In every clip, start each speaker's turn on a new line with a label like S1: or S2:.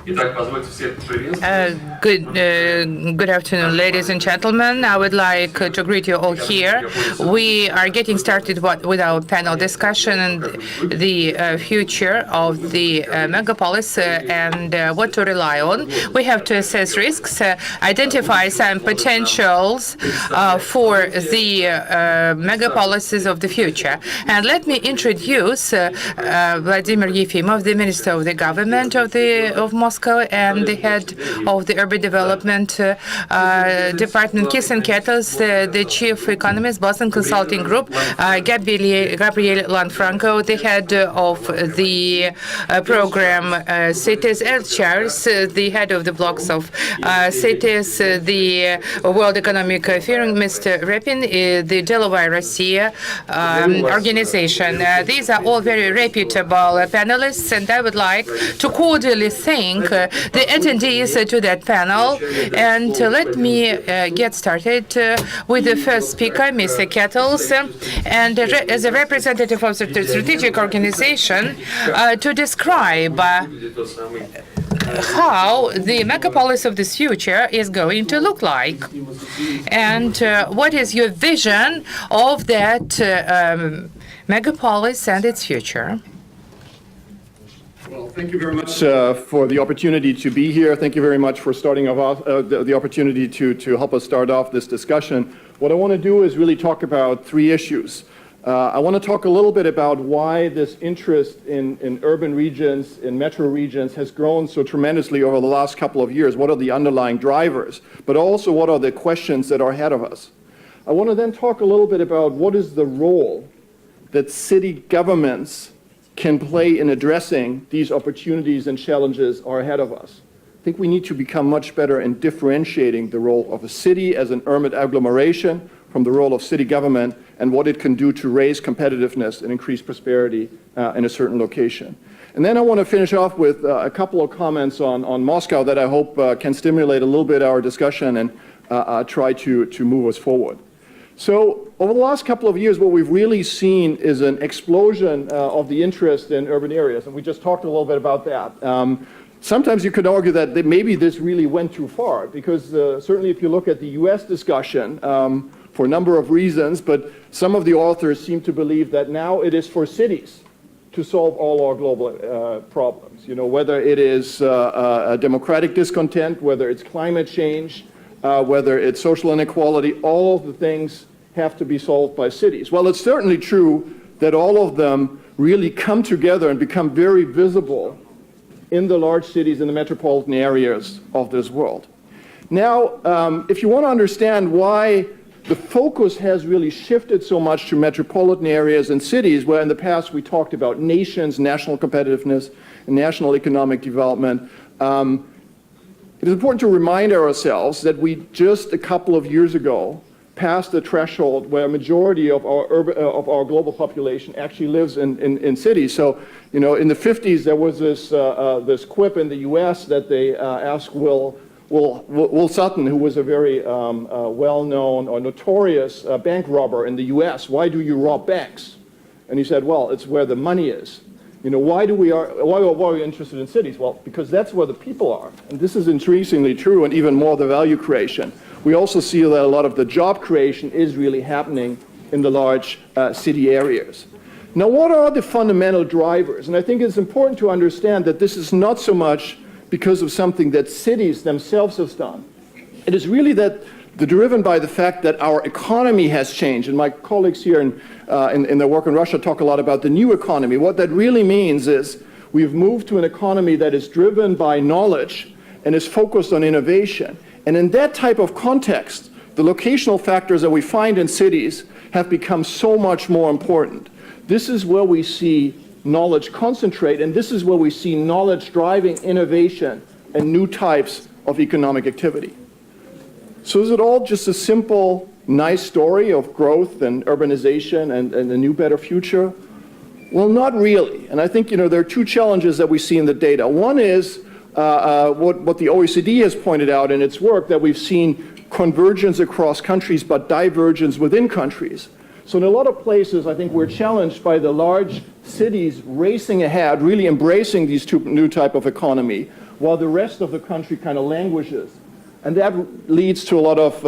S1: Good afternoon, ladies and gentlemen. I would like to greet you all here. We are getting started with our panel discussion and the future of the megapolis and what to rely on. We have to assess risks, identify some potentials for the megapolises of the future. And let me introduce Vladimir Yefimov, the Minister of the Government of Moscow and the head of the Urban Development Department, Kiss and Kettles, the Chief Economist, Boston Consulting Group, Gabriel Lanfranco, the head of the program Cities and Chairs, the head of the blocks of cities, the World Economic Forum, Mr. Repin, the Delaware Russia organization. These are all very reputable panelists, and I would like to cordially thank the attendees to that panel. And let me get started with the first speaker, Mr. Kettles, and as a representative of the strategic organization, to describe how the megapolis of this future is going to look like, and what is your vision of that megapolis and its future.
S2: Well, thank you very much for the opportunity to be here. Thank you very much for starting off the opportunity to help us start off this discussion. What I want to do is really talk about three issues. I want to talk a little bit about why this interest in urban regions, in metro regions, has grown so tremendously over the last couple of years. What are the underlying drivers? But also, what are the questions that are ahead of us? I want to then talk a little bit about what is the role that city governments can play in addressing these opportunities and challenges are ahead of us. I think we need to become much better in differentiating the role of a city as an urban agglomeration from the role of city government and what it can do to raise competitiveness and increase prosperity in a certain location. And then I want to finish off with a couple of comments on Moscow that I hope can stimulate a little bit our discussion and try to move us forward. So over the last couple of years, what we've really seen is an explosion of the interest in urban areas, and we just talked a little bit about that. Sometimes you could argue that maybe this really went too far, because certainly if you look at the US discussion, for a number of reasons, but some of the authors seem to believe that now it is for cities to solve all our global problems. You know, whether it is a democratic discontent, whether it's climate change, whether it's social inequality, all of the things have to be solved by cities. Well, it's certainly true that all of them really come together and become very visible in the large cities in the metropolitan areas of this world. Now, if you want to understand why the focus has really shifted so much to metropolitan areas and cities, where in the past we talked about nations, national competitiveness, and national economic development, it is important to remind ourselves that we just a couple of years ago passed the threshold where a majority of our global population actually lives in cities. So, you know, in the 50s there was this quip in the U.S. that they asked Will Sutton, who was a very well-known or notorious bank robber in the U.S., why do you rob banks? And he said, well, it's where the money is. You know, why are we interested in cities? Well, because that's where the people are. And this is increasingly true, and even more the value creation. We also see that a lot of the job creation is really happening in the large city areas. Now, what are the fundamental drivers? And I think it's important to understand that this is not so much because of something that cities themselves have done. It is really that they're driven by the fact that our economy has changed. And my colleagues here in their work in Russia talk a lot about the new economy. What that really means is we've moved to an economy that is driven by knowledge and is focused on innovation. And in that type of context, the locational factors that we find in cities have become so much more important. This is where we see knowledge concentrate, and this is where we see knowledge driving innovation and new types of economic activity. So is it all just a simple, nice story of growth and urbanization and a new, better future? Well, not really. And I think, you know, there are two challenges that we see in the data. One is what the OECD has pointed out in its work, that we've seen convergence across countries, but divergence within countries. So in a lot of places, I think we're challenged by the large cities racing ahead, really embracing these two new type of economy, while the rest of the country kind of languishes. And that leads to a lot of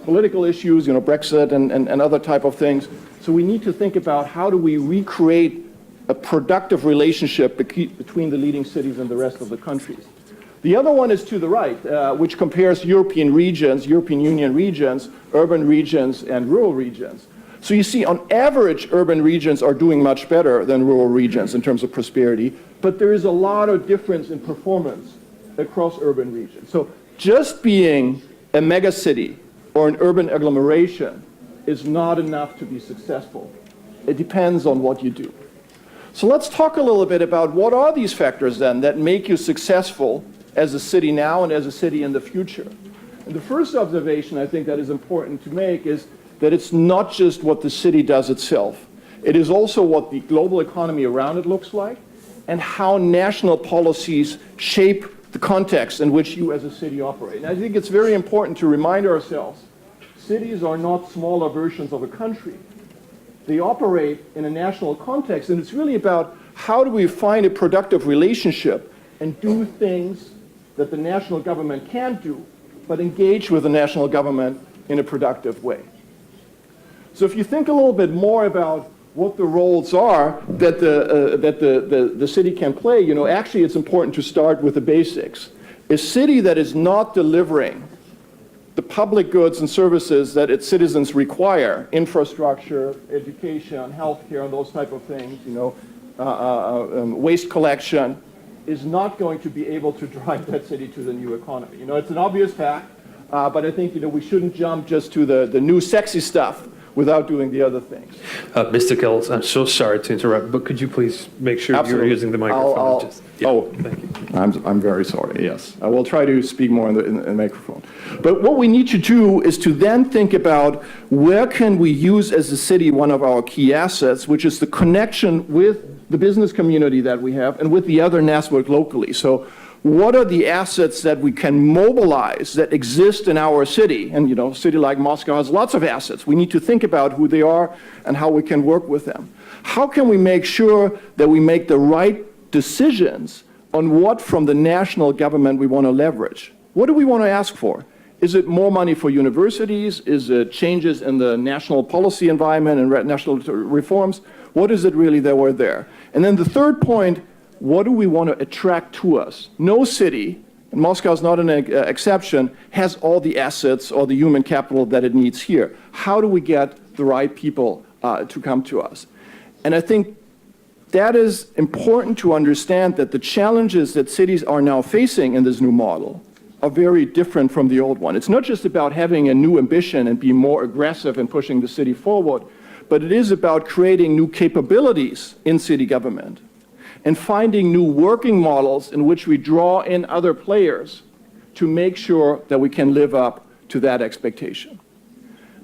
S2: political issues, Brexit and other type of things. So we need to think about how do we recreate a productive relationship between the leading cities and the rest of the countries. The other one is to the right, which compares European regions, European Union regions, urban regions, and rural regions. So you see, on average, urban regions are doing much better than rural regions in terms of prosperity, but there is a lot of difference in performance across urban regions. So just being a megacity or an urban agglomeration is not enough to be successful. It depends on what you do. So let's talk a little bit about what are these factors then that make you successful as a city now and as a city in the future. And the first observation I think that is important to make is that it's not just what the city does itself. It is also what the global economy around it looks like and how national policies shape the context in which you as a city operate. And I think it's very important to remind ourselves, cities are not smaller versions of a country. They operate in a national context, and it's really about how do we find a productive relationship and do things that the national government can't do, but engage with the national government in a productive way. So if you think a little bit more about what the roles are that the city can play, actually it's important to start with the basics. A city that is not delivering the public goods and services that its citizens require, infrastructure, education, healthcare, and those type of things, waste collection, is not going to be able to drive that city to the new economy. It's an obvious fact, but I think we shouldn't jump just to the new sexy stuff without doing the other things.
S3: Mr. Gills, I'm so sorry to interrupt, but could you please make sure you're using the microphone?
S2: Thank you. I'm very sorry, yes. I will try to speak more in the microphone. But what we need to do is to then think about where can we use as a city one of our key assets, which is the connection with the business community that we have and with the other network locally. So what are the assets that we can mobilize that exist in our city? And a city like Moscow has lots of assets. We need to think about who they are and how we can work with them. How can we make sure that we make the right decisions on what from the national government we want to leverage? What do we want to ask for? Is it more money for universities? Is it changes in the national policy environment and national reforms? What is it really that we're there? And then the third point, what do we want to attract to us? No city, and Moscow is not an exception, has all the assets or the human capital that it needs here. How do we get the right people to come to us? And I think that is important to understand that the challenges that cities are now facing in this new model are very different from the old one. It's not just about having a new ambition and being more aggressive and pushing the city forward, but it is about creating new capabilities in city government and finding new working models in which we draw in other players to make sure that we can live up to that expectation.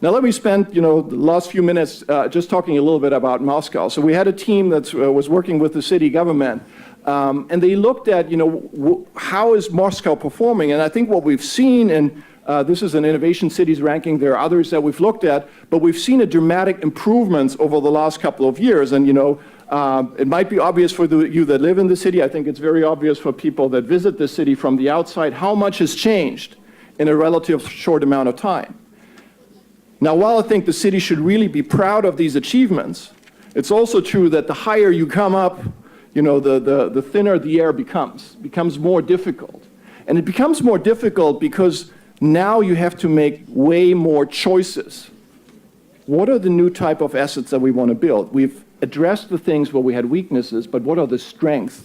S2: Now let me spend the last few minutes just talking a little bit about Moscow. So we had a team that was working with the city government, and they looked at how is Moscow performing, and I think what we've seen, and this is an Innovation Cities ranking, there are others that we've looked at, but we've seen a dramatic improvements over the last couple of years, and it might be obvious for you that live in the city. I think it's very obvious for people that visit the city from the outside how much has changed in a relative short amount of time. Now, while I think the city should really be proud of these achievements, it's also true that the higher you come up, the thinner the air becomes more difficult. And it becomes more difficult because now you have to make way more choices. What are the new type of assets that we want to build? We've addressed the things where we had weaknesses, but what are the strengths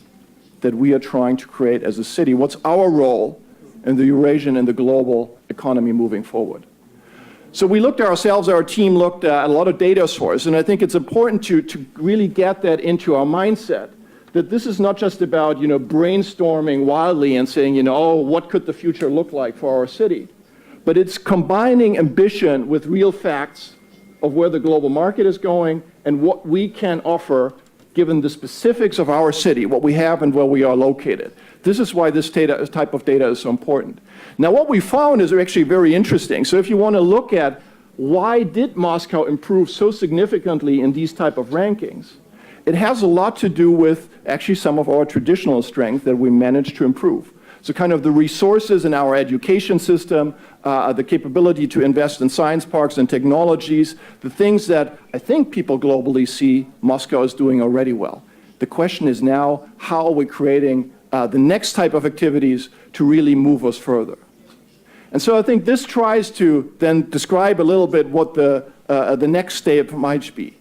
S2: that we are trying to create as a city? What's our role in the Eurasian and the global economy moving forward? So we looked at ourselves, our team looked at a lot of data sources, and I think it's important to really get that into our mindset, that this is not just about brainstorming wildly and saying, oh, what could the future look like for our city? But it's combining ambition with real facts of where the global market is going and what we can offer given the specifics of our city, what we have and where we are located. This is why this type of data is so important. Now, what we found is actually very interesting. So if you want to look at why did Moscow improve so significantly in these type of rankings, It has a lot to do with actually some of our traditional strength that we managed to improve. So kind of the resources in our education system, the capability to invest in science parks and technologies, the things that I think people globally see Moscow is doing already well. The question is now, how are we creating the next type of activities to really move us further? And so I think this tries to then describe a little bit what the next step might be.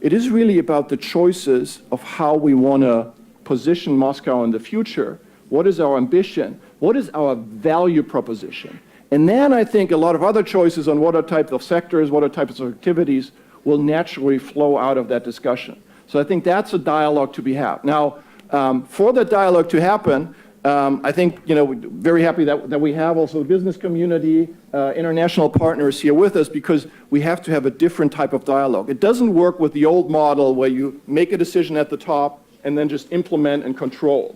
S2: It is really about the choices of how we want to position Moscow in the future. What is our ambition? What is our value proposition? And then I think a lot of other choices on what are types of sectors, what are types of activities will naturally flow out of that discussion. So I think that's a dialogue to be had. Now, for that dialogue to happen, I think, very happy that we have also the business community, international partners here with us, because we have to have a different type of dialogue. It doesn't work with the old model where you make a decision at the top and then just implement and control.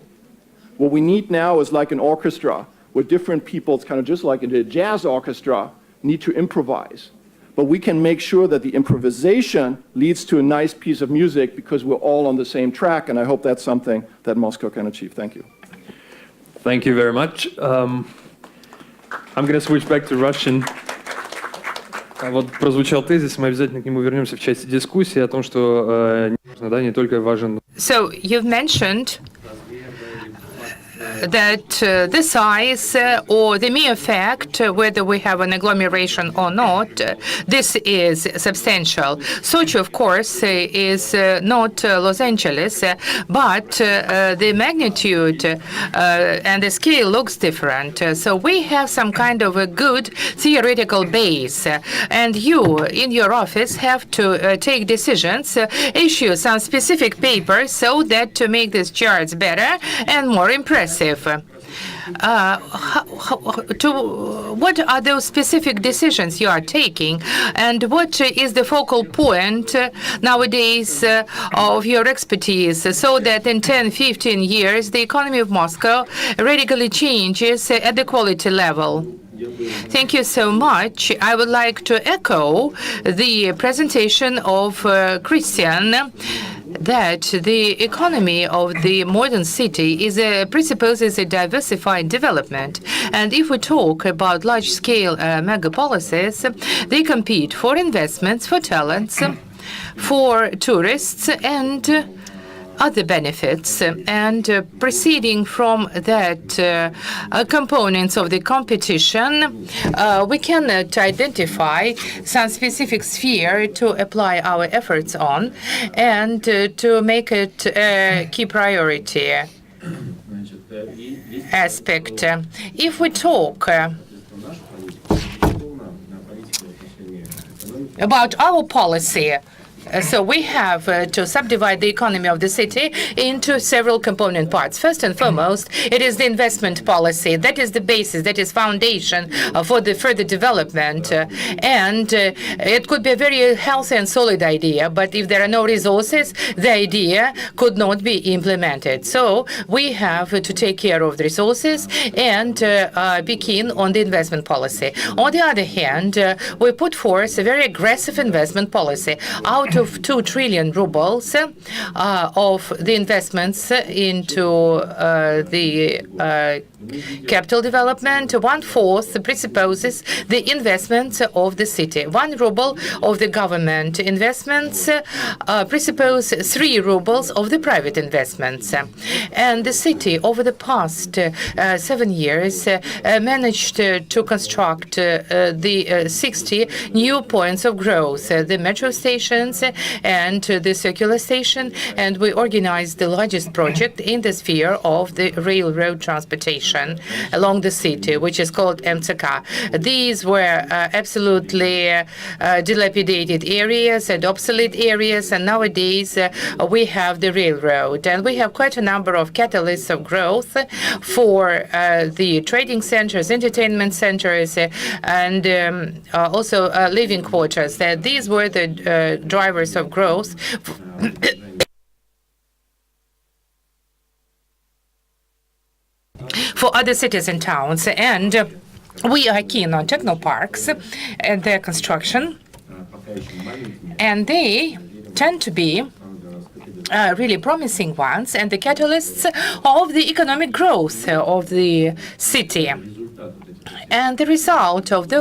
S2: What we need now is like an orchestra where different people, it's kind of just like in a jazz orchestra, need to improvise. But we can make sure that the improvisation leads to a nice piece of music because we're all on the same track, and I hope that's something that Moscow can achieve. Thank you.
S3: Thank you very much. I'm going to switch back to Russian. Вот прозвучал тезис, мы обязательно к нему вернемся в части дискуссии о том, что не только важен.
S1: So you've mentioned that the size or the mere fact whether we have an agglomeration or not, this is substantial. Sochi, of course, is not Los Angeles, but the magnitude and the scale looks different. So we have some kind of a good theoretical base, and you, in your office, have to take decisions, issue some specific papers so that to make these charts better and more impressive. What are those specific decisions you are taking, and what is the focal point nowadays of your expertise, so that in 10-15 years the economy of Moscow radically changes at the quality level? Thank you so much. I would like to echo the presentation of Christian, that the economy of the modern city presupposes a diversified development. And if we talk about large-scale megapolises, they compete for investments, for talents, for tourists, and other benefits. And proceeding from that components of the competition, we cannot identify some specific sphere to apply our efforts on and to make it a key priority aspect. If we talk about our policy, so we have to subdivide the economy of the city into several component parts. First and foremost, it is the investment policy. That is the basis, that is foundation for the further development. And it could be a very healthy and solid idea, but if there are no resources, the idea could not be implemented. So we have to take care of the resources and be keen on the investment policy. On the other hand, we put forth a very aggressive investment policy. Out of 2 trillion rubles of the investments into the capital development, 1/4 presupposes the investments of the city. 1 ruble of the government investments presuppose 3 rubles of the private investments. And the city, over the past 7 years, managed to construct the 60 new points of growth, the metro stations and the circular station, and we organized the largest project in the sphere of the railroad transportation along the city, which is called MCK. These were absolutely dilapidated areas and obsolete areas, and nowadays we have the railroad, and we have quite a number of catalysts of growth for the trading centers, entertainment centers, and also living quarters. These were the drivers of growth for other cities and towns. And we are keen on technoparks and their construction, and they tend to be really promising ones and the catalysts of the economic growth of the city. And the result of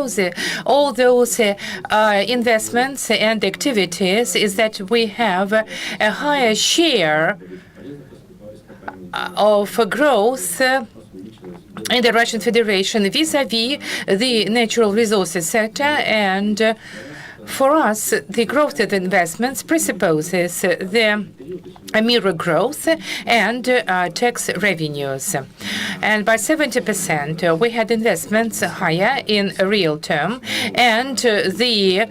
S1: all those investments and activities is that we have a higher share of growth in the Russian Federation vis-à-vis the natural resources sector. And for us, the growth of investments presupposes the mirror growth and tax revenues. And by 70%, we had investments higher in real term, and the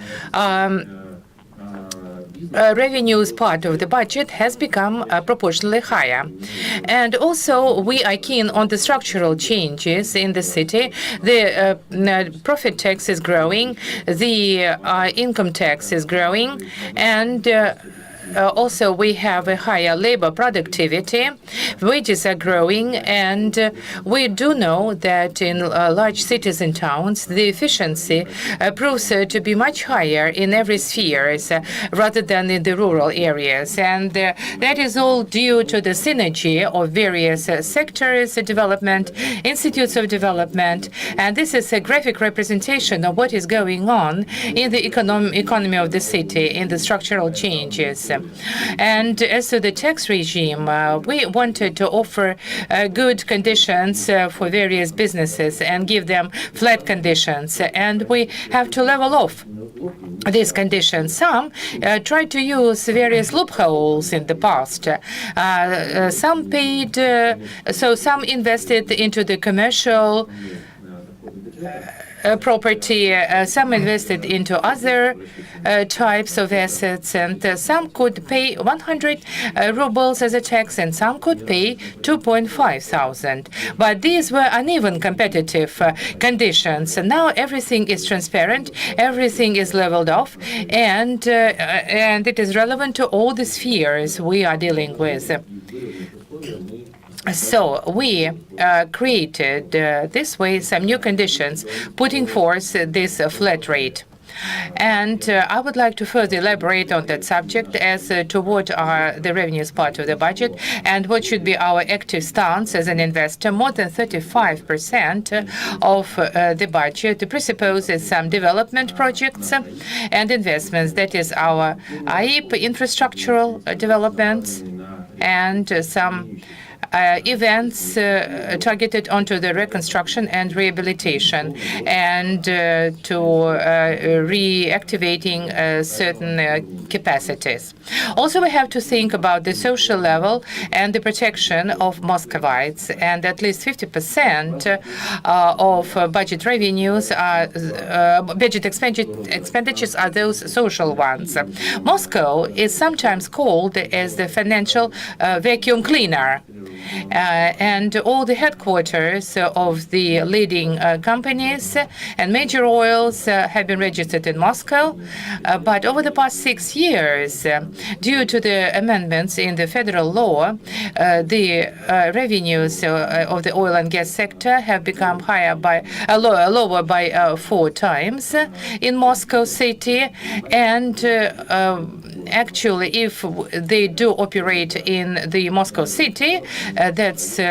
S1: revenues part of the budget has become proportionally higher. And also, we are keen on the structural changes in the city. The profit tax is growing, the income tax is growing, and also, we have a higher labor productivity, wages are growing, and we do know that in large cities and towns, the efficiency proves to be much higher in every sphere rather than in the rural areas. And that is all due to the synergy of various sectors of development, institutes of development, and this is a graphic representation of what is going on in the economy of the city, in the structural changes. And as to the tax regime, we wanted to offer good conditions for various businesses and give them flat conditions. And we have to level off these conditions. Some tried to use various loopholes in the past. Some paid, so some invested into the commercial property, some invested into other types of assets, and some could pay 100 rubles as a tax, and some could pay 2,500. But these were uneven competitive conditions. And now everything is transparent, everything is leveled off, and it is relevant to all the spheres we are dealing with. So we created this way some new conditions, putting forth this flat rate. And I would like to further elaborate on that subject as to what are the revenues part of the budget and what should be our active stance as an investor. More than 35% of the budget presupposes some development projects and investments. That is our AIP infrastructural developments and some events targeted onto the reconstruction and rehabilitation and to reactivating certain capacities. Also, we have to think about the social level and the protection of Muscovites, and at least 50% of budget revenues are budget expenditures are those social ones. Moscow is sometimes called as the financial vacuum cleaner. And all the headquarters of the leading companies and major oils have been registered in Moscow. But over the past 6 years, due to the amendments in the federal law, the revenues of the oil and gas sector have become lower by 4 times in Moscow city. And actually, if they do operate in the Moscow city, that's the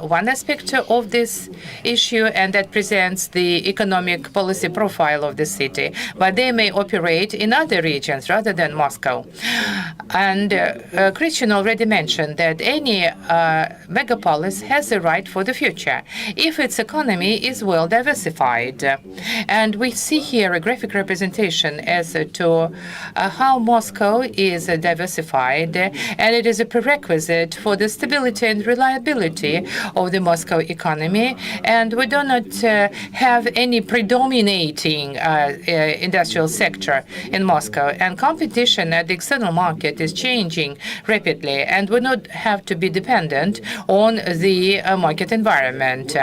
S1: one aspect of this issue, and that presents the economic policy profile of the city. But they may operate in other regions rather than Moscow. And Christian already mentioned that any megapolis has a right for the future if its economy is well diversified. And we see here a graphic representation as to how Moscow is diversified, and it is a prerequisite for the stability and reliability of the Moscow economy. And we do not have any predominating industrial sector in Moscow. And competition at the external market is changing rapidly, and we not have to be dependent on the market environment.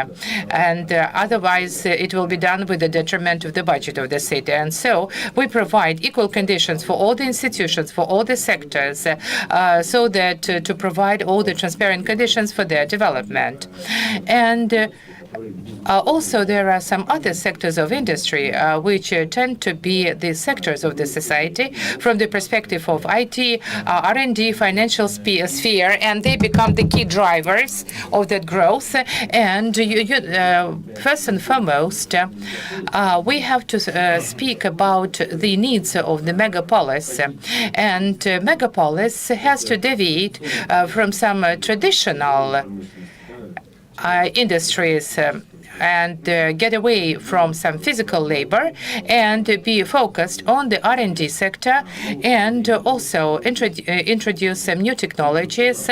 S1: And otherwise, it will be done with the detriment of the budget of the city. And so we provide equal conditions for all the institutions, for all the sectors, so that to provide all the transparent conditions for their development. And Also, there are some other sectors of industry which tend to be the sectors of the society from the perspective of IT, R&D, financial sphere, and they become the key drivers of that growth. And first and foremost, we have to speak about the needs of the megapolis. And megapolis has to deviate from some traditional industries and get away from some physical labor and be focused on the R&D sector, and also introduce some new technologies,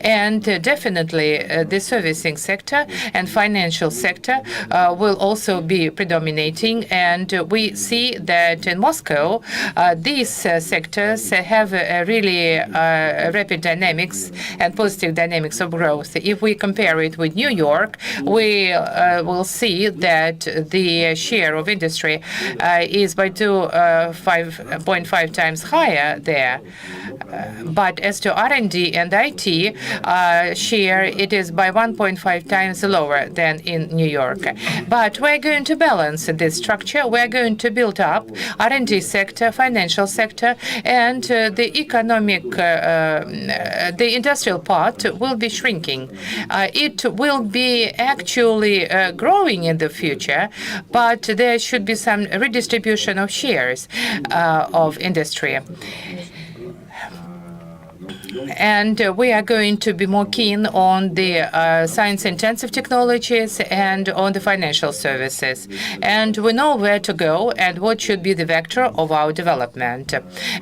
S1: and definitely the servicing sector and financial sector will also be predominating. And we see that in Moscow these sectors have really rapid dynamics and positive dynamics of growth. If we compare it with New York, we will see that the share of industry is by 5.5 times higher there. But as to R&D and IT share, it is by 1.5 times lower than in New York. But we're going to balance this structure. We're going to build up R&D sector, financial sector, and the economic, the industrial part will be shrinking. It will be actually growing in the future, but there should be some redistribution of shares of industry. And we are going to be more keen on the science-intensive technologies and on the financial services. And we know where to go and what should be the vector of our development.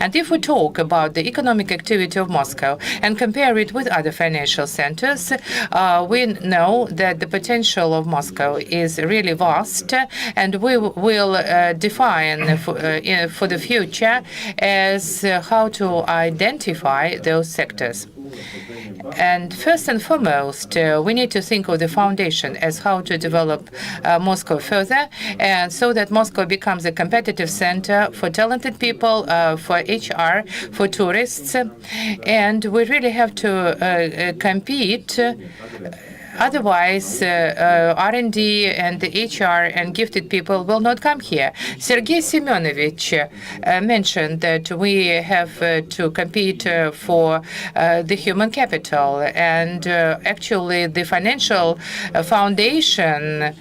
S1: And if we talk about the economic activity of Moscow and compare it with other financial centers, we know that the potential of Moscow is really vast, and we will define for the future as how to identify those sectors. And first and foremost, we need to think of the foundation as how to develop Moscow further, and so that Moscow becomes a competitive center for talented people, for HR, for tourists, and we really have to compete. Otherwise, R&D and the HR and gifted people will not come here. Sergei Semyonovich mentioned that we have to compete for the human capital, and actually the financial foundation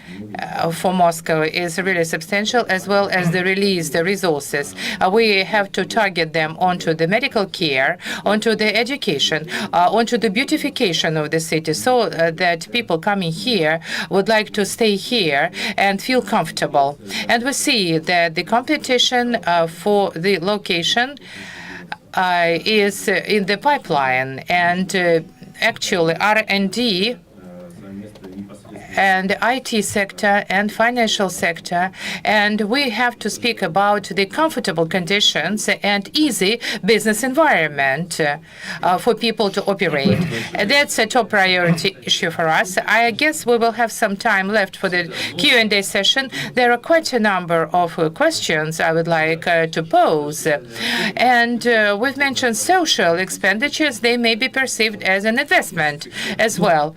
S1: for Moscow is really substantial, as well as the released resources. We have to target them onto the medical care, onto the education, onto the beautification of the city, so that people coming here would like to stay here and feel comfortable. And we see that the competition for the location is in the pipeline, and actually R&D and IT sector and financial sector, and we have to speak about the comfortable conditions and easy business environment for people to operate. That's a top priority issue for us. I guess we will have some time left for the Q&A session. There are quite a number of questions I would like to pose. And we've mentioned social expenditures. They may be perceived as an investment as well.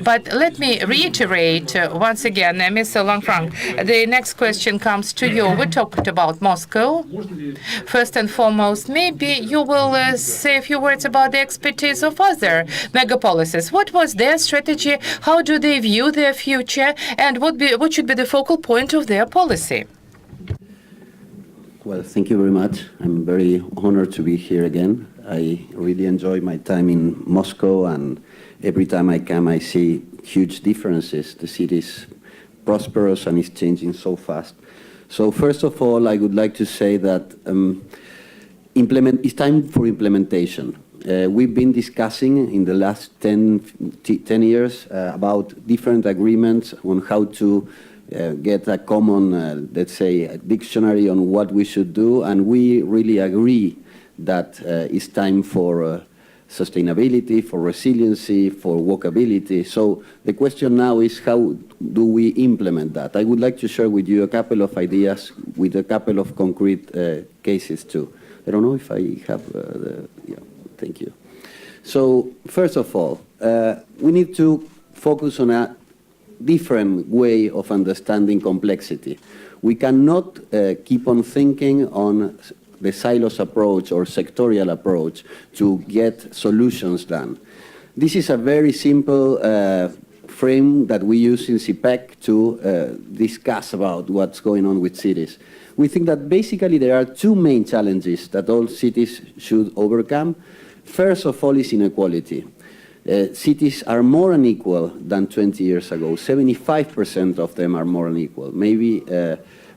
S1: But let me reiterate once again, Mr. Langfranc, the next question comes to you. We talked about Moscow. First and foremost, maybe you will say a few words about the expertise of other megapolises. What was their strategy? How do they view their future? And what should be the focal point of their policy?
S4: Well, thank you very much. I'm very honored to be here again. I really enjoy my time in Moscow, and every time I come, I see huge differences. The city is prosperous and is changing so fast. So first of all, I would like to say that it's time for implementation. We've been discussing in the last 10 years about different agreements on how to get a common, let's say, a dictionary on what we should do, and we really agree that it's time for sustainability, for resiliency, for walkability. So the question now is, how do we implement that? I would like to share with you a couple of ideas with a couple of concrete cases too. I don't know if I have yeah, thank you. So first of all, we need to focus on a different way of understanding complexity. We cannot keep on thinking on the silos approach or sectorial approach to get solutions done. This is a very simple frame that we use in CPEC to discuss about what's going on with cities. We think that basically there are two main challenges that all cities should overcome. First of all is inequality. Cities are more unequal than 20 years ago. 75% of them are more unequal. Maybe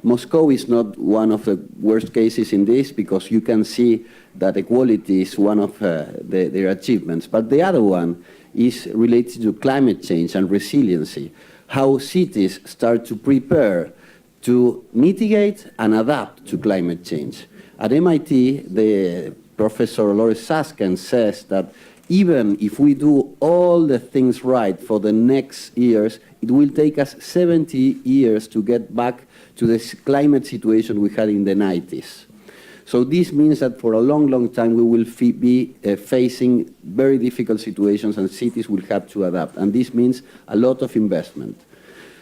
S4: Moscow is not one of the worst cases in this, because you can see that equality is one of their achievements. But the other one is related to climate change and resiliency, how cities start to prepare to mitigate and adapt to climate change. At MIT, the Professor Lore Susskind says that even if we do all the things right for the next years, it will take us 70 years to get back to the climate situation we had in the 90s. So this means that for a long, long time we will be facing very difficult situations, and cities will have to adapt. And this means a lot of investment.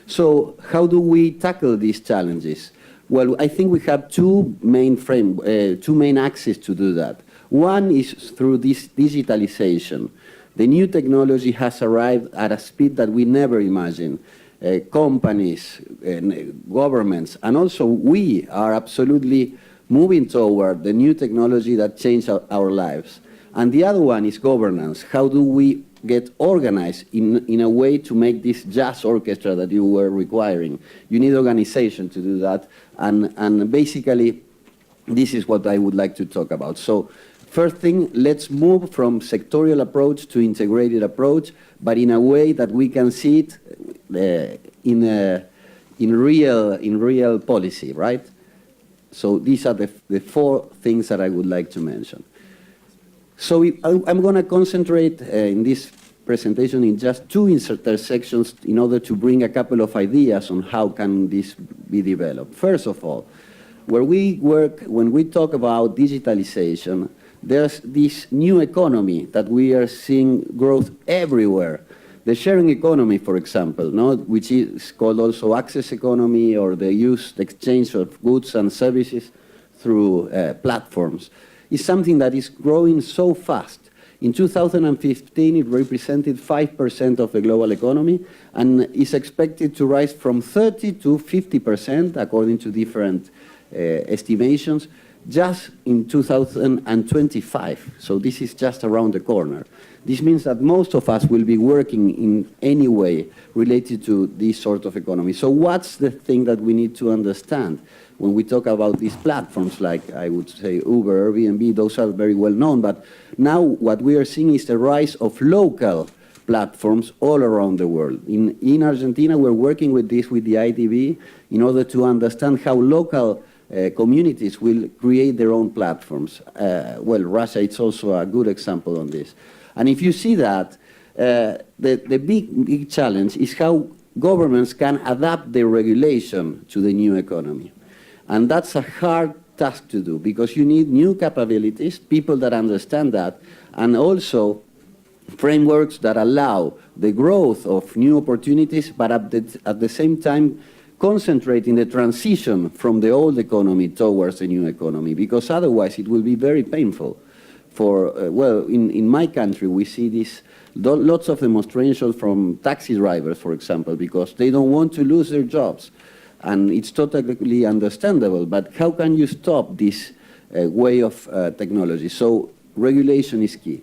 S4: So how do we tackle these challenges? Well, I think we have two main axes to do that. One is through this digitalization. The new technology has arrived at a speed that we never imagined. Companies, governments, and also we are absolutely moving toward the new technology that changed our lives. And the other one is governance. How do we get organized in a way to make this jazz orchestra that you were requiring? You need organization to do that, and basically this is what I would like to talk about. So first thing, let's move from sectorial approach to integrated approach, but in a way that we can see it in real policy, right? So these are the four things that I would like to mention. So I'm going to concentrate in this presentation in just two intersections in order to bring a couple of ideas on how can this be developed. First of all, when we talk about digitalization, there's this new economy that we are seeing growth everywhere. The sharing economy, for example, which is called also access economy, or the exchange of goods and services through platforms, is something that is growing so fast. In 2015, it represented 5% of the global economy, and is expected to rise from 30 to 50%, according to different estimations, just in 2025. So this is just around the corner. This means that most of us will be working in any way related to this sort of economy. So what's the thing that we need to understand when we talk about these platforms, like I would say Uber, Airbnb? Those are very well known, but now what we are seeing is the rise of local platforms all around the world. In Argentina, we're working with this with the IDB in order to understand how local communities will create their own platforms. Well, Russia is also a good example on this. And if you see that, the big challenge is how governments can adapt their regulation to the new economy. And that's a hard task to do, because you need new capabilities, people that understand that, and also frameworks that allow the growth of new opportunities, but at the same time concentrate in the transition from the old economy towards the new economy, because otherwise it will be very painful. Well, in my country, we see this, lots of demonstrations from taxi drivers, for example, because they don't want to lose their jobs. And it's totally understandable, but how can you stop this way of technology? So regulation is key.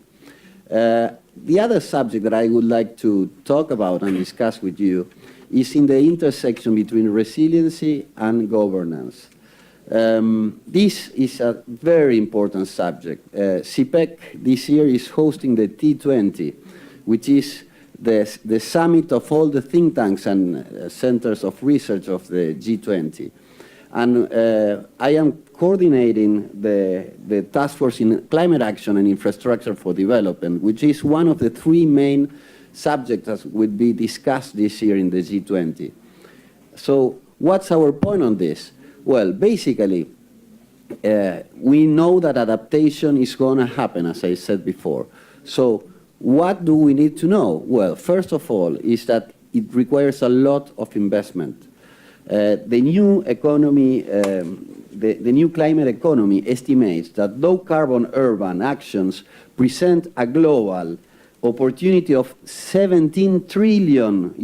S4: The other subject that I would like to talk about and discuss with you is in the intersection between resiliency and governance. This is a very important subject. CPEC this year is hosting the T20, which is the summit of all the think tanks and centers of research of the G20. And I am coordinating the task force in climate action and infrastructure for development, which is one of the three main subjects that would be discussed this year in the G20. So what's our point on this? Well, basically, we know that adaptation is going to happen, as I said before. So what do we need to know? Well, first of all, is that it requires a lot of investment. The new economy, the new climate economy estimates that low-carbon urban actions present a global opportunity of $17 trillion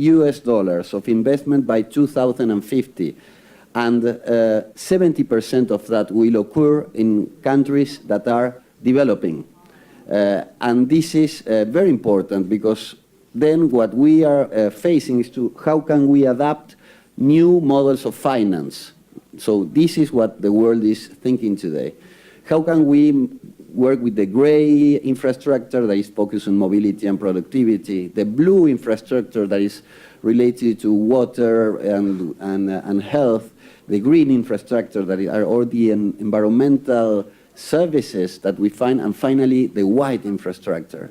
S4: of investment by 2050, and 70% of that will occur in countries that are developing. And this is very important, because then what we are facing is how can we adapt new models of finance. So this is what the world is thinking today. How can we work with the gray infrastructure that is focused on mobility and productivity, the blue infrastructure that is related to water and health, the green infrastructure that are all the environmental services that we find, and finally the white infrastructure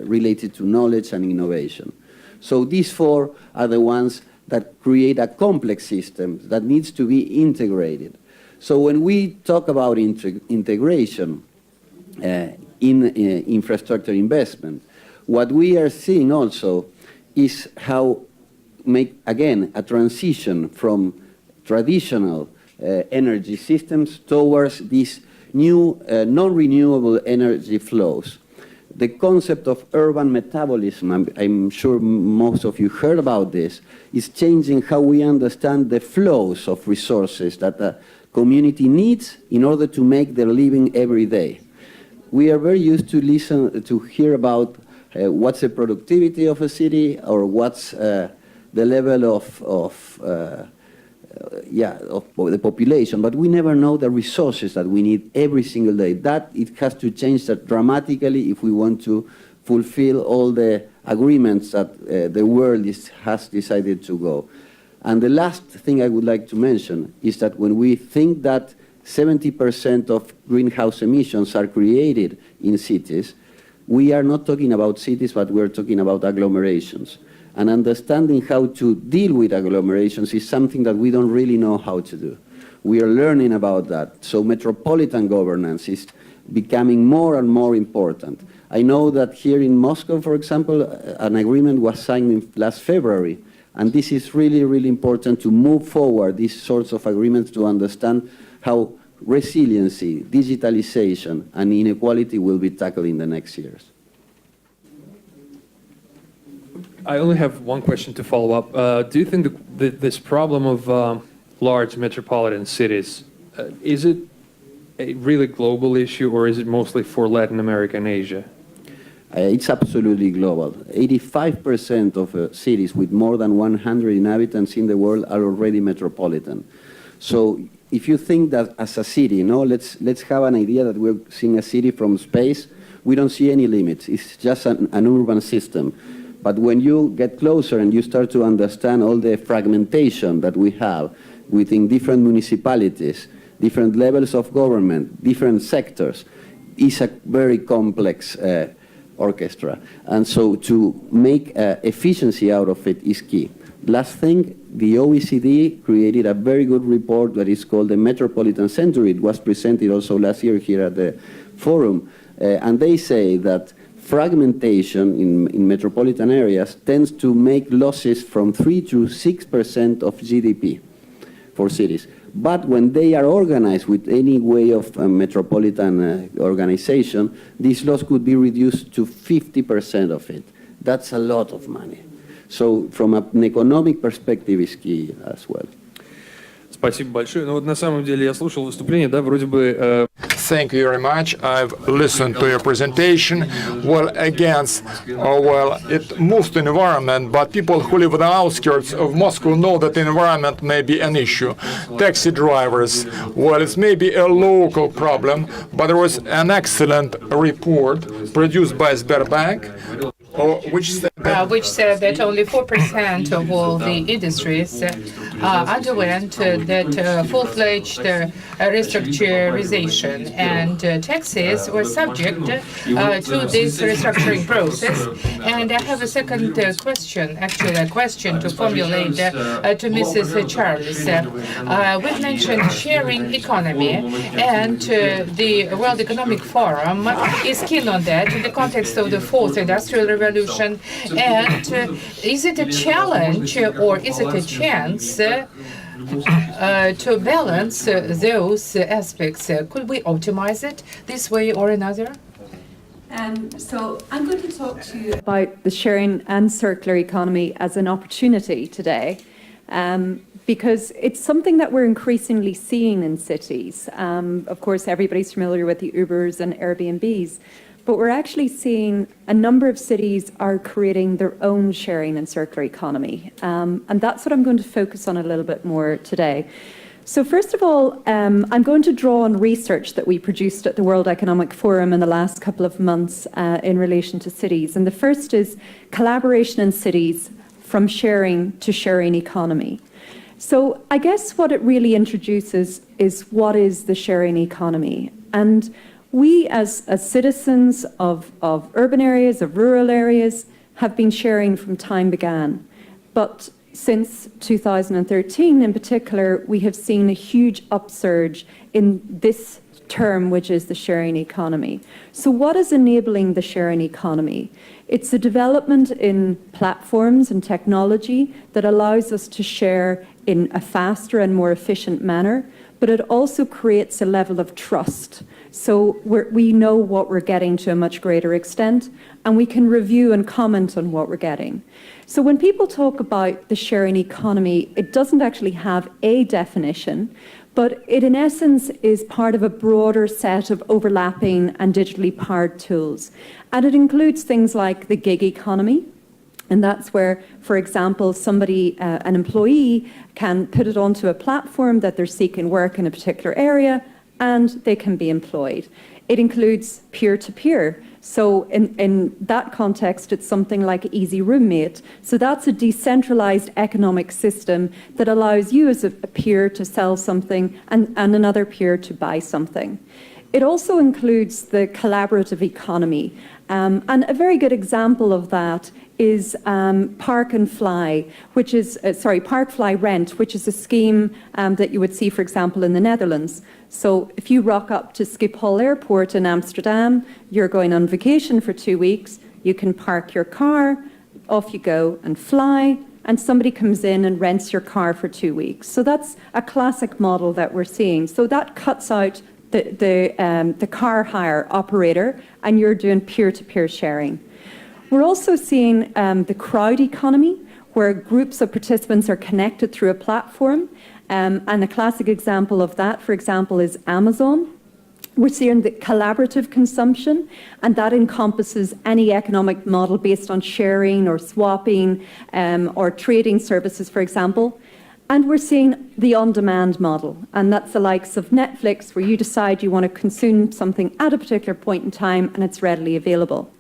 S4: related to knowledge and innovation. So these four are the ones that create a complex system that needs to be integrated. So when we talk about integration in infrastructure investment, what we are seeing also is how make, again, a transition from traditional energy systems towards these new non-renewable energy flows. The concept of urban metabolism, I'm sure most of you heard about this, is changing how we understand the flows of resources that a community needs in order to make their living every day. We are very used to hear about what's the productivity of a city, or what's the level of the population, but we never know the resources that we need every single day. That it has to change that dramatically if we want to fulfill all the agreements that the world has decided to go. And the last thing I would like to mention is that when we think that 70% of greenhouse emissions are created in cities, we are not talking about cities, but we're talking about agglomerations. And understanding how to deal with agglomerations is something that we don't really know how to do. We are learning about that. So metropolitan governance is becoming more and more important. I know that here in Moscow, for example, an agreement was signed last February. And this is really, really important to move forward these sorts of agreements to understand how resiliency, digitalization, and inequality will be tackled in the next years.
S3: I only have one question to follow up. Do you think that this problem of large metropolitan cities, is it a really global issue, or is it mostly for Latin America and Asia?
S4: It's absolutely global. 85% of cities with more than 100 inhabitants in the world are already metropolitan. So if you think that as a city, let's have an idea that we're seeing a city from space. We don't see any limits. It's just an urban system. But when you get closer and you start to understand all the fragmentation that we have within different municipalities, different levels of government, different sectors, it's a very complex orchestra. And so to make efficiency out of it is key. Last thing, the OECD created a very good report that is called the Metropolitan Century. It was presented also last year here at the forum. And they say that fragmentation in metropolitan areas tends to make losses from 3 to 6% of GDP for cities. But when they are organized with any way of metropolitan organization, this loss could be reduced to 50% of it. That's a lot of money. So from an economic perspective is key as well.
S3: Спасибо большое. Ну вот на самом деле я слушал выступление, да, вроде бы...
S5: Thank you very much. I've listened to your presentation. Well, it moves to environment, but people who live on the outskirts of Moscow know that the environment may be an issue. Taxi drivers, well, it's maybe a local problem, but there was an excellent report produced by Sberbank, which said that
S1: only 4% of all the industries underwent that full-fledged restructurization, and taxis were subject to this restructuring process. And I have a second question, actually a question to formulate to Mrs. Charles. We've mentioned sharing economy, and the World Economic Forum is keen on that in the context of the fourth industrial revolution. And is it a challenge or is it a chance to balance those aspects? Could we optimize it this way or another?
S6: So I'm going to talk to you about the sharing and circular economy as an opportunity today, because it's something that we're increasingly seeing in cities. Of course, everybody's familiar with the Ubers and Airbnbs, but we're actually seeing a number of cities are creating their own sharing and circular economy. And that's what I'm going to focus on a little bit more today. So first of all, I'm going to draw on research that we produced at the World Economic Forum in the last couple of months in relation to cities. And the first is collaboration in cities from sharing to sharing economy. So I guess what it really introduces is what is the sharing economy. And we as citizens of urban areas, of rural areas, have been sharing from time began. But since 2013 in particular, we have seen a huge upsurge in this term, which is the sharing economy. So what is enabling the sharing economy? It's the development in platforms and technology that allows us to share in a faster and more efficient manner, but it also creates a level of trust. So we know what we're getting to a much greater extent, and we can review and comment on what we're getting. So when people talk about the sharing economy, it doesn't actually have a definition, but it in essence is part of a broader set of overlapping and digitally powered tools. And it includes things like the gig economy, and that's where, for example, somebody, an employee, can put it onto a platform that they're seeking work in a particular area, and they can be employed. It includes peer-to-peer. So in that context, it's something like Easy Roommate. So that's a decentralized economic system that allows you as a peer to sell something and another peer to buy something. It also includes the collaborative economy. And a very good example of that is Park and Fly, which is, Park Fly Rent, which is a scheme that you would see, for example, in the Netherlands. So if you rock up to Schiphol Airport in Amsterdam, you're going on vacation for 2 weeks, you can park your car, off you go and fly, and somebody comes in and rents your car for 2 weeks. So that's a classic model that we're seeing. So that cuts out the car hire operator, and you're doing peer-to-peer sharing. We're also seeing the crowd economy, where groups of participants are connected through a platform. And a classic example of that, for example, is Amazon. We're seeing the collaborative consumption, and that encompasses any economic model based on sharing or swapping or trading services, for example. And we're seeing the on-demand model, and that's the likes of Netflix, where you decide you want to consume something at a particular point in time and it's readily available.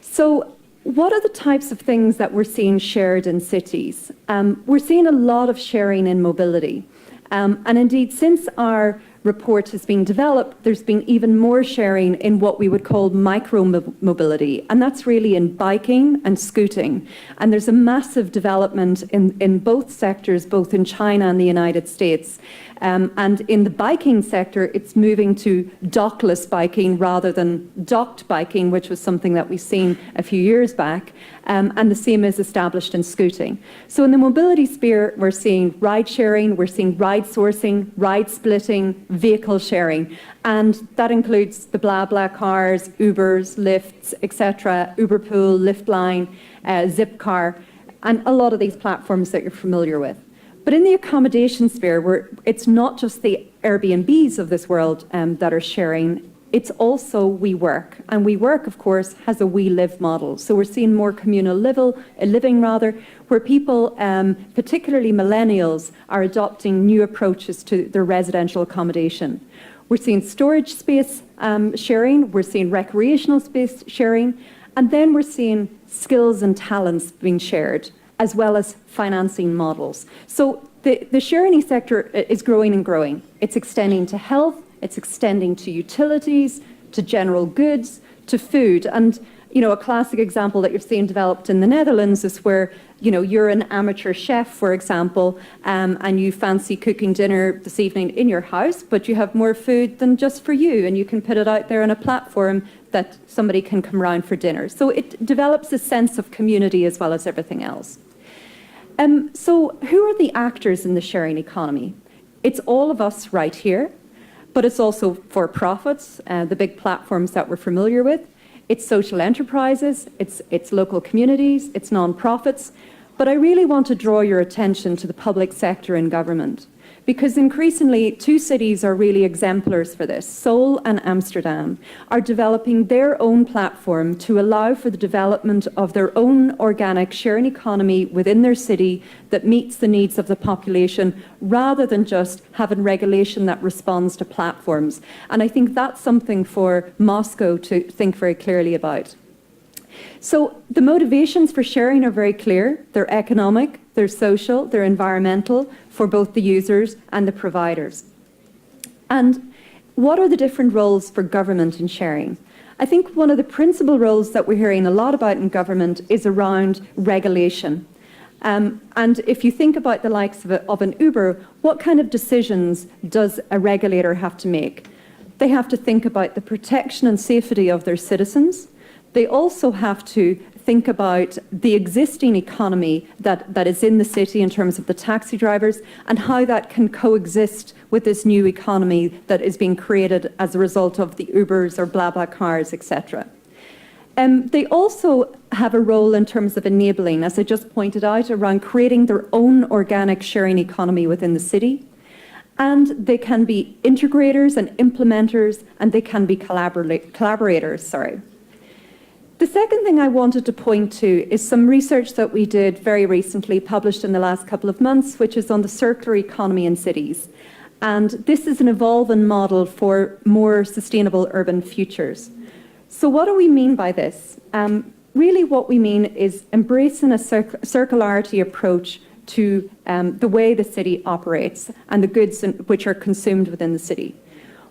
S6: So what are the types of things that we're seeing shared in cities? We're seeing a lot of sharing in mobility. And indeed, since our report has been developed, there's been even more sharing in what we would call micro-mobility, and that's really in biking and scooting. And there's a massive development in both sectors, both in China and the United States. And in the biking sector, it's moving to dockless biking rather than docked biking, which was something that we've seen a few years back. And the same is established in scooting. So in the mobility sphere, we're seeing ride sharing, we're seeing ride sourcing, ride splitting, vehicle sharing. And that includes the BlaBla cars, Ubers, Lyfts, etc., Uberpool, Liftline, Zipcar, and a lot of these platforms that you're familiar with. But in the accommodation sphere, where it's not just the Airbnbs of this world that are sharing, it's also WeWork. And WeWork, of course, has a We Live model. So we're seeing more communal living, where people, particularly millennials, are adopting new approaches to their residential accommodation. We're seeing storage space sharing, we're seeing recreational space sharing, and then we're seeing skills and talents being shared, as well as financing models. So The sharing sector is growing and growing. It's extending to health, it's extending to utilities, to general goods, to food. And, a classic example that you've seen developed in the Netherlands is where, you're an amateur chef, for example, and you fancy cooking dinner this evening in your house, but you have more food than just for you, and you can put it out there on a platform that somebody can come round for dinner. So it develops a sense of community as well as everything else. So who are the actors in the sharing economy? It's all of us right here, but it's also for-profits, the big platforms that we're familiar with. It's social enterprises, it's local communities, it's non-profits. But I really want to draw your attention to the public sector and government, because increasingly 2 cities are really exemplars for this. Seoul and Amsterdam are developing their own platform to allow for the development of their own organic sharing economy within their city that meets the needs of the population, rather than just having regulation that responds to platforms. And I think that's something for Moscow to think very clearly about. So the motivations for sharing are very clear. They're economic, they're social, they're environmental for both the users and the providers. And what are the different roles for government in sharing? I think one of the principal roles that we're hearing a lot about in government is around regulation. And if you think about the likes of an Uber, what kind of decisions does a regulator have to make? They have to think about the protection and safety of their citizens. They also have to think about the existing economy that is in the city in terms of the taxi drivers and how that can coexist with this new economy that is being created as a result of the Ubers or BlaBlaCars, etc. They also have a role in terms of enabling, as I just pointed out, around creating their own organic sharing economy within the city. And they can be integrators and implementers, and they can be collaborators. The second thing I wanted to point to is some research that we did very recently, published in the last couple of months, which is on the circular economy in cities. And this is an evolving model for more sustainable urban futures. So what do we mean by this? Really what we mean is embracing a circularity approach to the way the city operates and the goods which are consumed within the city.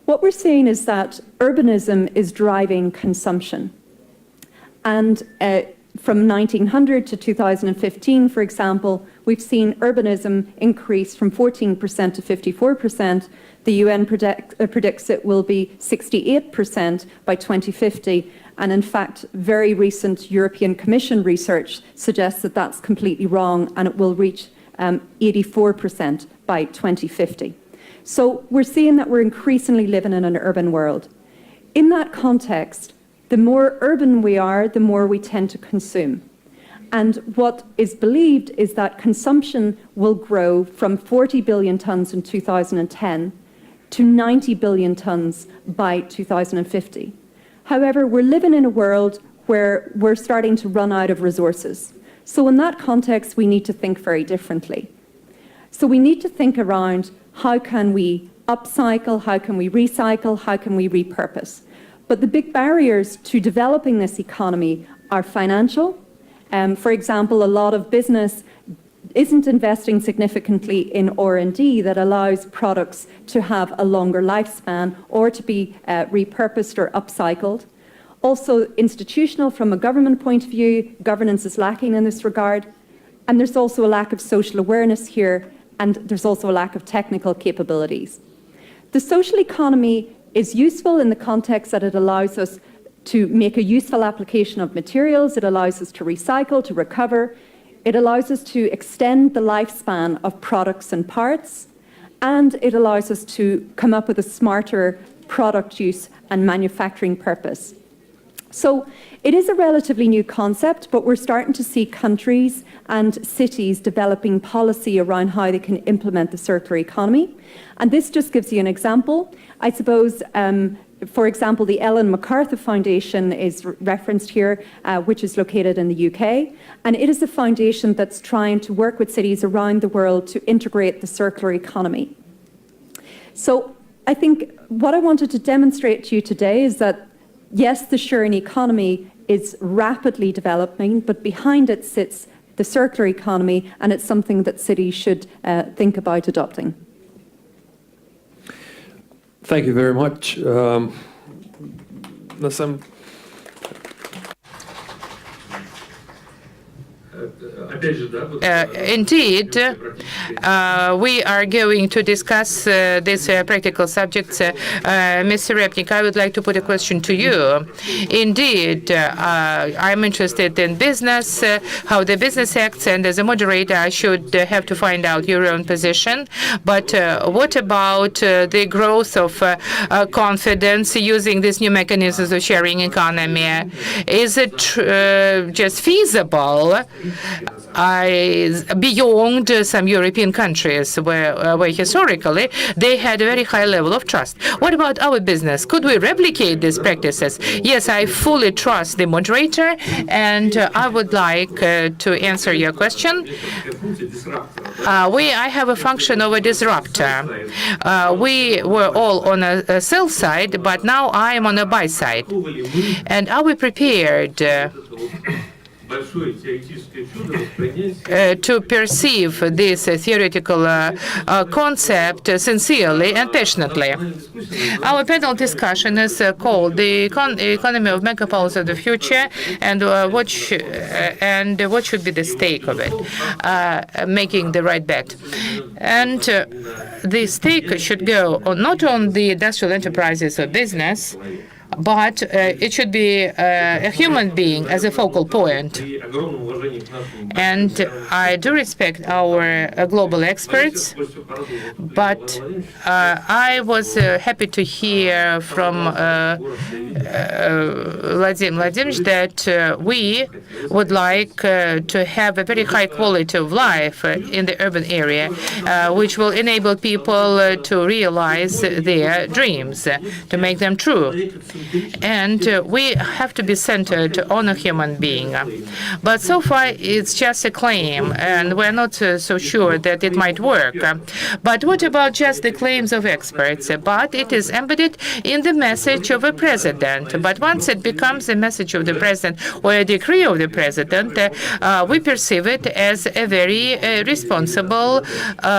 S6: What we're seeing is that urbanism is driving consumption. And from 1900 to 2015, for example, we've seen urbanism increase from 14% to 54%. The UN predicts it will be 68% by 2050. And in fact, very recent European Commission research suggests that that's completely wrong, and it will reach 84% by 2050. So we're seeing that we're increasingly living in an urban world. In that context, the more urban we are, the more we tend to consume. And what is believed is that consumption will grow from 40 billion tonnes in 2010 to 90 billion tonnes by 2050. However, we're living in a world where we're starting to run out of resources. So in that context, we need to think very differently. So we need to think around how can we upcycle, how can we recycle, how can we repurpose. But the big barriers to developing this economy are financial. For example, a lot of business isn't investing significantly in R&D that allows products to have a longer lifespan or to be repurposed or upcycled. Also, institutional, from a government point of view, governance is lacking in this regard. And there's also a lack of social awareness here, and there's also a lack of technical capabilities. The social economy is useful in the context that it allows us to make a useful application of materials, it allows us to recycle, to recover, it allows us to extend the lifespan of products and parts, and it allows us to come up with a smarter product use and manufacturing purpose. So it is a relatively new concept, but we're starting to see countries and cities developing policy around how they can implement the circular economy. And this just gives you an example. I suppose, for example, the Ellen MacArthur Foundation is referenced here, which is located in the UK. And it is a foundation that's trying to work with cities around the world to integrate the circular economy. So I think what I wanted to demonstrate to you today is that yes, the sharing economy is rapidly developing, but behind it sits the circular economy, and it's something that cities should think about adopting.
S3: Thank you very much.
S1: Indeed, we are going to discuss these practical subjects. Mr. Repnik, I would like to put a question to you. Indeed, I'm interested in business, how the business acts, and as a moderator, I should have to find out your own position. But what about the growth of confidence using these new mechanisms of sharing economy? Is it just feasible beyond some European countries where historically they had a very high level of trust? What about our business? Could we replicate these practices? Yes, I fully trust the moderator, and I would like to answer your question. I have a function of a disruptor. We were all on a sell side, but now I am on a buy side. And are we prepared to perceive this theoretical concept sincerely and passionately? Our panel discussion is called "The Economy of Megapolis of the Future," and what should be the stake of it, making the right bet. And the stake should go not on the industrial enterprises or business, but it should be a human being as a focal point. And I do respect our global experts, but I was happy to hear from Vladimir that we would like to have a very high quality of life in the urban area, which will enable people to realize their dreams, to make them true. And we have to be centered on a human being. But so far, it's just a claim, and we're not so sure that it might work. But what about just the claims of experts? But it is embedded in the message of a president. But once it becomes a message of the president or a decree of the president, we perceive it as a very responsible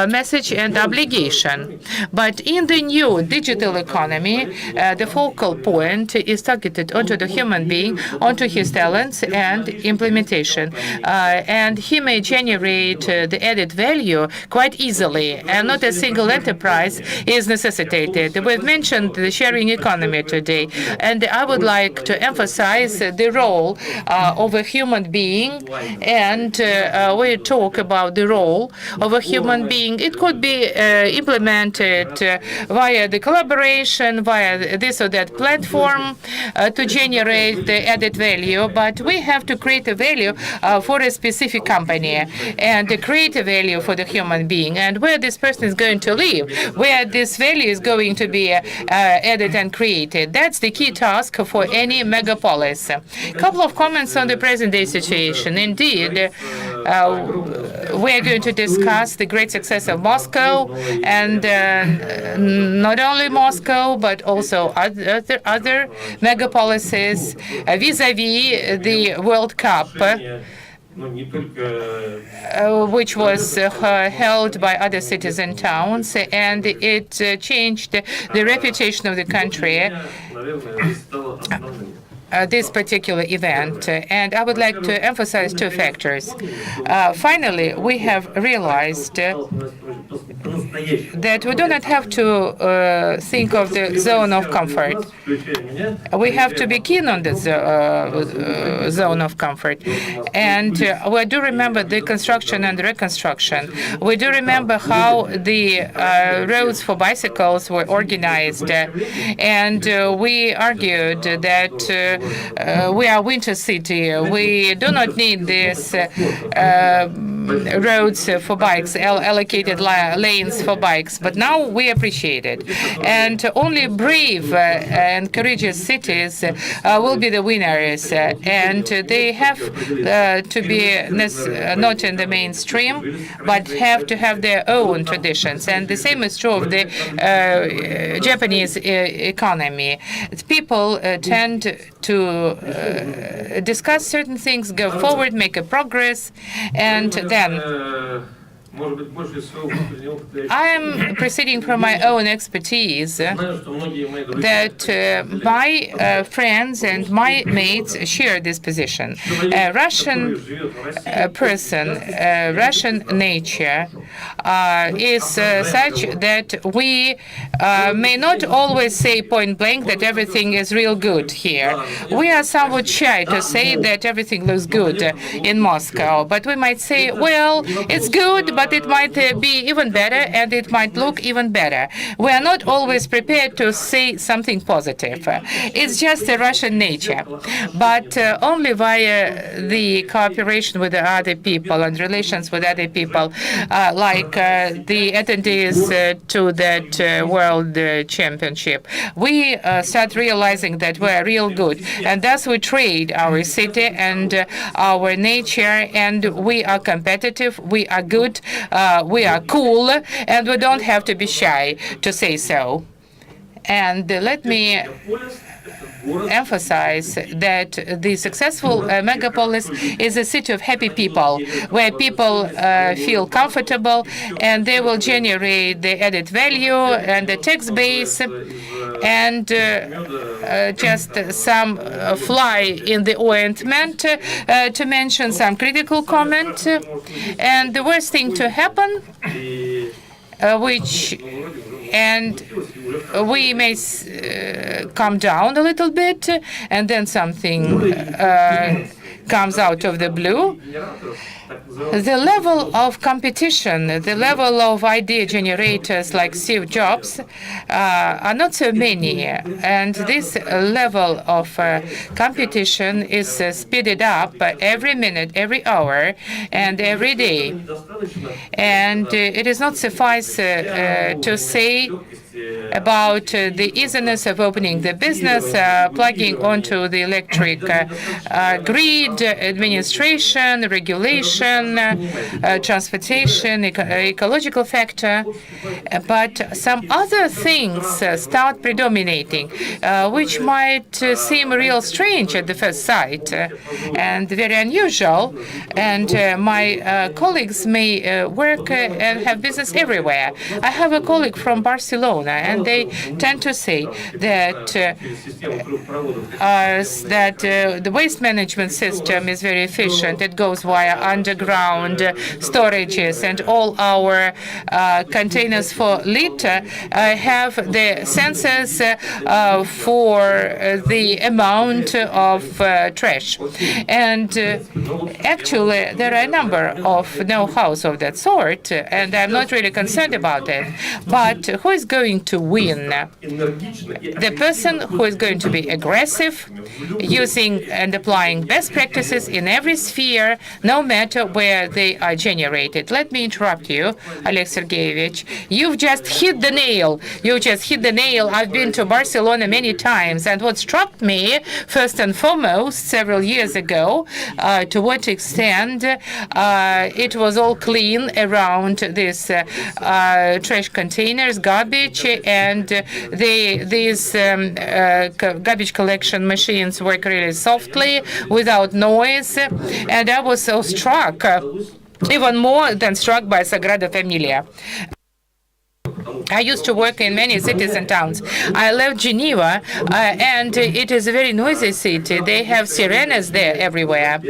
S1: message and obligation. But in the new digital economy, the focal point is targeted onto the human being, onto his talents and implementation. And he may generate the added value quite easily, and not a single enterprise is necessitated. We've mentioned the sharing economy today, and I would like to emphasize the role of a human being, and we talk about the role of a human being. It could be implemented via the collaboration, via this or that platform, to generate the added value, but we have to create a value for a specific company and create a value for the human being, and where this person is going to live, where this value is going to be added and created. That's the key task for any megapolis. A couple of comments on the present-day situation. Indeed, we are going to discuss the great success of Moscow, and not only Moscow, but also other megapolises vis-à-vis the World Cup, which was held by other cities and towns, and it changed the reputation of the country. This particular event, and I would like to emphasize two factors. Finally, we have realized that we do not have to think of the zone of comfort. We have to be keen on the zone of comfort. And we do remember the construction and reconstruction. We do remember how the roads for bicycles were organized. And we argued that we are winter city. We do not need this roads for bikes, allocated lanes for bikes, but now we appreciate it. And only brave and courageous cities will be the winners, and they have to be not in the mainstream, but have to have their own traditions. And the same is true of the Japanese economy. People tend to discuss certain things, go forward, make a progress, and then I am proceeding from my own expertise that my friends and my mates share this position. A Russian person, Russian nature is such that we may not always say point blank that everything is real good here. We are somewhat shy to say that everything looks good in Moscow, but we might say, well, it's good, but it might be even better, and it might look even better. We are not always prepared to say something positive. It's just a Russian nature. But only via the cooperation with the other people and relations with other people, like the attendees to that World Championship, we start realizing that we're real good. And thus we trade our city and our nature, and we are competitive, we are good, we are cool, and we don't have to be shy to say so. And let me emphasize that the successful megapolis is a city of happy people, where people feel comfortable, and they will generate the added value and the tax base, and just some fly in the ointment to mention some critical comment. And the worst thing to happen, and we may come down a little bit, and then something comes out of the blue. The level of competition, the level of idea generators like Steve Jobs are not so many, and this level of competition is speeded up every minute, every hour, and every day. And it is not suffice to say about the easiness of opening the business, plugging onto the electric grid, administration, regulation, transportation, ecological factor, but some other things start predominating, which might seem real strange at the first sight and very unusual. And my colleagues may work and have business everywhere. I have a colleague from Barcelona, and they tend to say that the waste management system is very efficient. It goes via underground storages, and all our containers for litter have the sensors for the amount of trash. And actually, there are a number of know-hows of that sort, and I'm not really concerned about it. But who is going to win? The person who is going to be aggressive, using and applying best practices in every sphere, no matter where they are generated. Let me interrupt you, Oleg Sergeyevich. You've just hit the nail. You just hit the nail. I've been to Barcelona many times, and what struck me, first and foremost, several years ago, to what extent it was all clean around these trash containers, garbage, and these garbage collection machines work really softly, without noise, and I was so struck, even more than struck by Sagrada Familia. I used to work in many cities and towns. I left Geneva, and it is a very noisy city. They have sirenes there everywhere.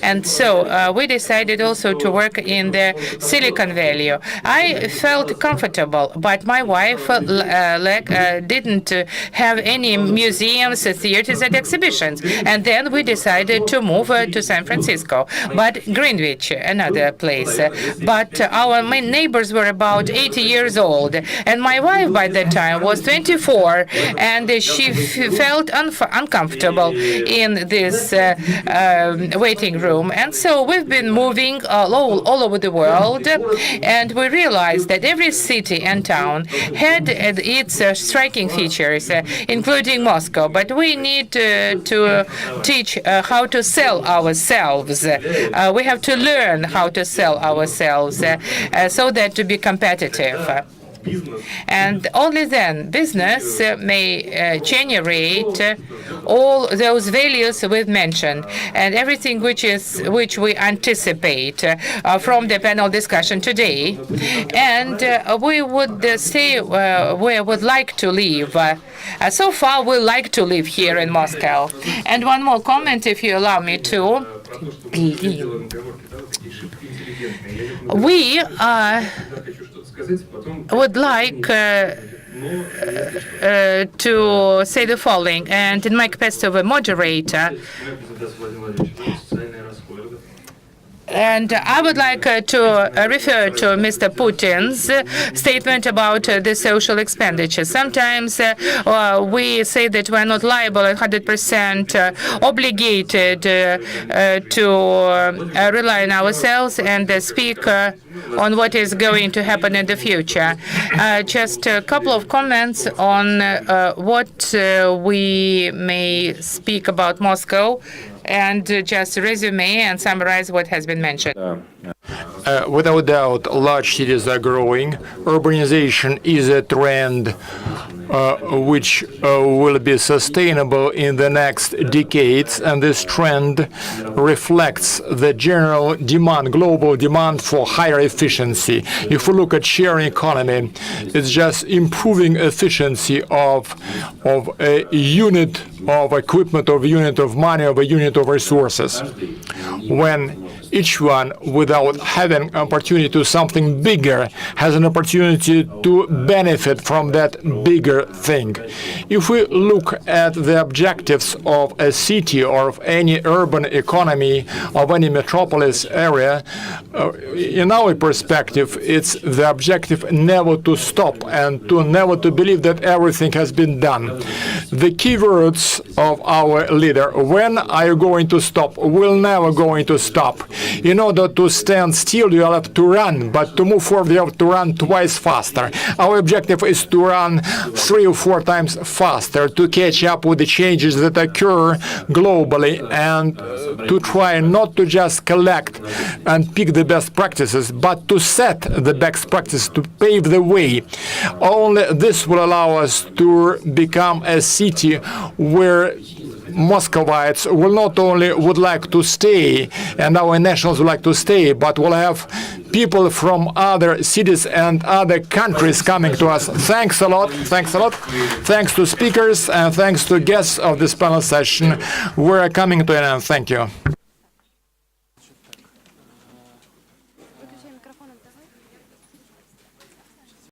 S1: And so we decided also to work in the Silicon Valley. I felt comfortable, but my wife didn't have any museums, theaters, and exhibitions. And then we decided to move to San Francisco, but Greenwich, another place. But our main neighbors were about 80 years old. And my wife by that time was 24, and she felt uncomfortable in this waiting room. And so we've been moving all over the world, and we realized that every city and town had its striking features, including Moscow. But we need to teach how to sell ourselves. We have to learn how to sell ourselves so that to be competitive. And only then business may generate all those values we've mentioned and everything which we anticipate from the panel discussion today. And we would say where we would like to live. So far, we like to live here in Moscow. And one more comment, if you allow me to. We would like to say the following, and in my capacity of a moderator, and I would like to refer to Mr. Putin's statement about the social expenditure. Sometimes we say that we're not liable and 100% obligated to rely on ourselves and speak on what is going to happen in the future. Just a couple of comments on what we may speak about Moscow, and just resume and summarize what has been mentioned.
S5: Without doubt, large cities are growing. Urbanization is a trend which will be sustainable in the next decades, and this trend reflects the general demand, global demand for higher efficiency. If we look at sharing economy, it's just improving efficiency of a unit of equipment, of a unit of money, of a unit of resources. When each one, without having an opportunity to something bigger, has an opportunity to benefit from that bigger thing. If we look at the objectives of a city or of any urban economy, of any metropolis area, in our perspective, it's the objective never to stop and to never to believe that everything has been done. The key words of our leader, when are you going to stop? We're never going to stop. In order to stand still, you have to run, but to move forward, you have to run twice faster. Our objective is to run 3 or 4 times faster, to catch up with the changes that occur globally, and to try not to just collect and pick the best practices, but to set the best practices, to pave the way. Only this will allow us to become a city where Muscovites will not only would like to stay, and our nationals would like to stay, but will have people from other cities and other countries coming to us. Thanks a lot. Thanks a lot. Thanks to speakers and thanks to guests of this panel session. We're coming to an end. Thank you.